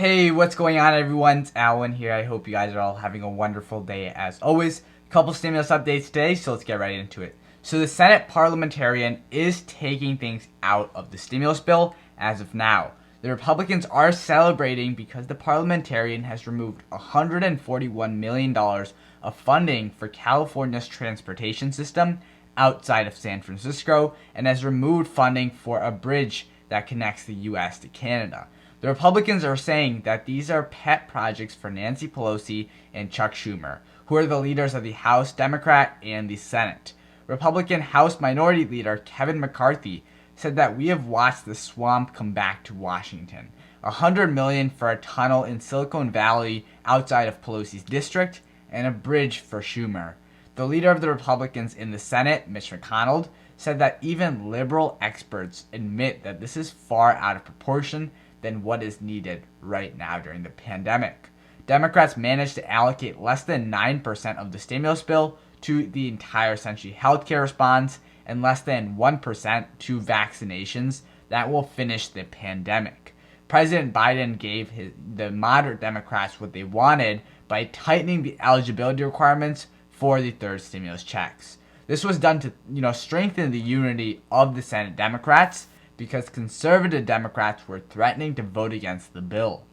Hey, what's going on, everyone? It's Alan here. I hope you guys are all having a wonderful day as always. A couple stimulus updates today, so let's get right into it. So the Senate parliamentarian is taking things out of the stimulus bill as of now. The Republicans are celebrating because the parliamentarian has removed $141 million of funding for California's transportation system outside of San Francisco and has removed funding for a bridge that connects the U.S. to Canada. The Republicans are saying that these are pet projects for Nancy Pelosi and Chuck Schumer, who are the leaders of the House Democrat and the Senate. Republican House Minority Leader Kevin McCarthy said that we have watched the swamp come back to Washington. $100 million for a tunnel in Silicon Valley outside of Pelosi's district, and a bridge for Schumer. The leader of the Republicans in the Senate, Mitch McConnell, said that even liberal experts admit that this is far out of proportion than what is needed right now during the pandemic. Democrats managed to allocate less than 9% of the stimulus bill to the entire essentially healthcare response and less than 1% to vaccinations that will finish the pandemic. President Biden gave the moderate Democrats what they wanted by tightening the eligibility requirements for the third stimulus checks. This was done to strengthen the unity of the Senate Democrats because conservative Democrats were threatening to vote against the bill.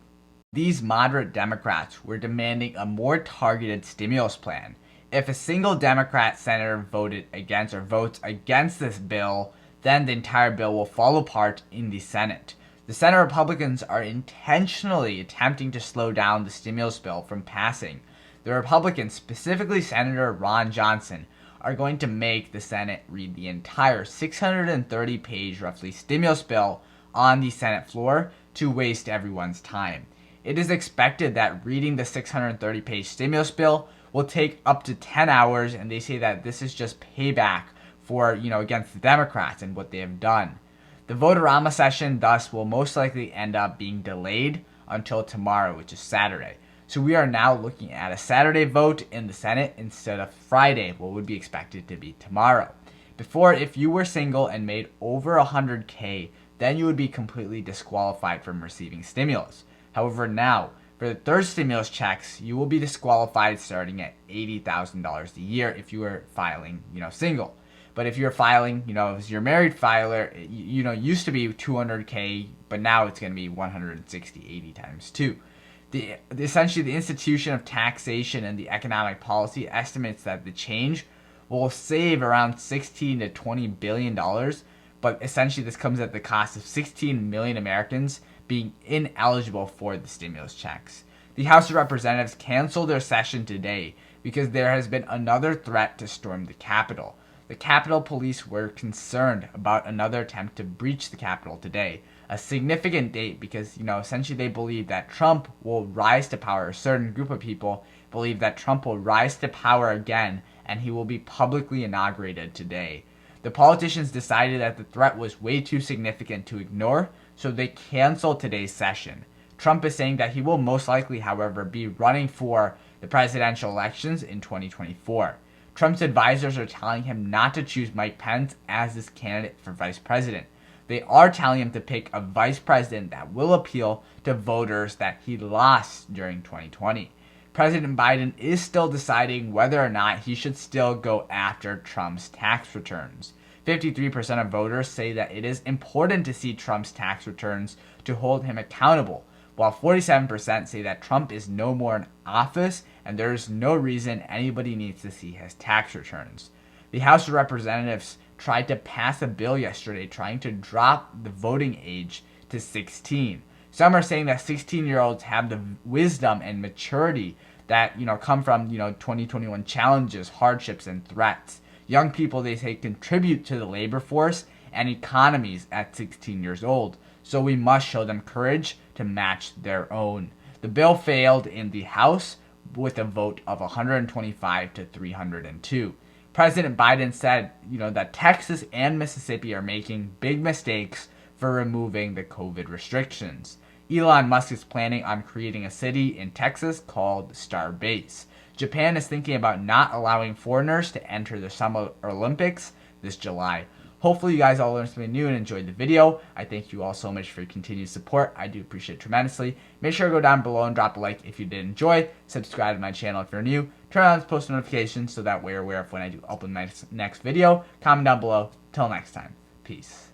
These moderate Democrats were demanding a more targeted stimulus plan. If a single Democrat senator voted against or votes against this bill, then the entire bill will fall apart in the Senate. The Senate Republicans are intentionally attempting to slow down the stimulus bill from passing. The Republicans, specifically Senator Ron Johnson, are going to make the Senate read the entire 630-page, roughly, stimulus bill on the Senate floor to waste everyone's time. It is expected that reading the 630-page stimulus bill will take up to 10 hours, and they say that this is just payback for, against the Democrats and what they have done. The vote-a-rama session, thus, will most likely end up being delayed until tomorrow, which is Saturday. So we are now looking at a Saturday vote in the Senate instead of Friday, what would be expected to be tomorrow. Before, if you were single and made over $100K, then you would be completely disqualified from receiving stimulus. However, now, for the third stimulus checks, you will be disqualified starting at $80,000 a year if you were filing, single. But if you're filing, as your married filer, used to be $200K, but now it's going to be 80 times 2. Essentially, the institution of taxation and the economic policy estimates that the change will save around $16 to $20 billion, but essentially this comes at the cost of 16 million Americans being ineligible for the stimulus checks. The House of Representatives canceled their session today because there has been another threat to storm the Capitol. The Capitol Police were concerned about another attempt to breach the Capitol today, a significant date because, essentially they believe that Trump will rise to power. A certain group of people believe that Trump will rise to power again and he will be publicly inaugurated today. The politicians decided that the threat was way too significant to ignore, so they canceled today's session. Trump is saying that he will most likely, however, be running for the presidential elections in 2024. Trump's advisors are telling him not to choose Mike Pence as his candidate for vice president. They are telling him to pick a vice president that will appeal to voters that he lost during 2020. President Biden is still deciding whether or not he should still go after Trump's tax returns. 53% of voters say that it is important to see Trump's tax returns to hold him accountable, while 47% say that Trump is no more in office and there is no reason anybody needs to see his tax returns. The House of Representatives tried to pass a bill yesterday trying to drop the voting age to 16. Some are saying that 16-year-olds have the wisdom and maturity that, come from, 2021 challenges, hardships, and threats. Young people, they say, contribute to the labor force and economies at 16 years old. So we must show them courage to match their own. The bill failed in the House with a vote of 125 to 302. President Biden said, that Texas and Mississippi are making big mistakes for removing the COVID restrictions. Elon Musk is planning on creating a city in Texas called Starbase. Japan is thinking about not allowing foreigners to enter the Summer Olympics this July. Hopefully you guys all learned something new and enjoyed the video. I thank you all so much for your continued support. I do appreciate it tremendously. Make sure to go down below and drop a like if you did enjoy. Subscribe to my channel if you're new. Turn on post notifications so that way you're aware of when I do upload my next video. Comment down below. Till next time. Peace.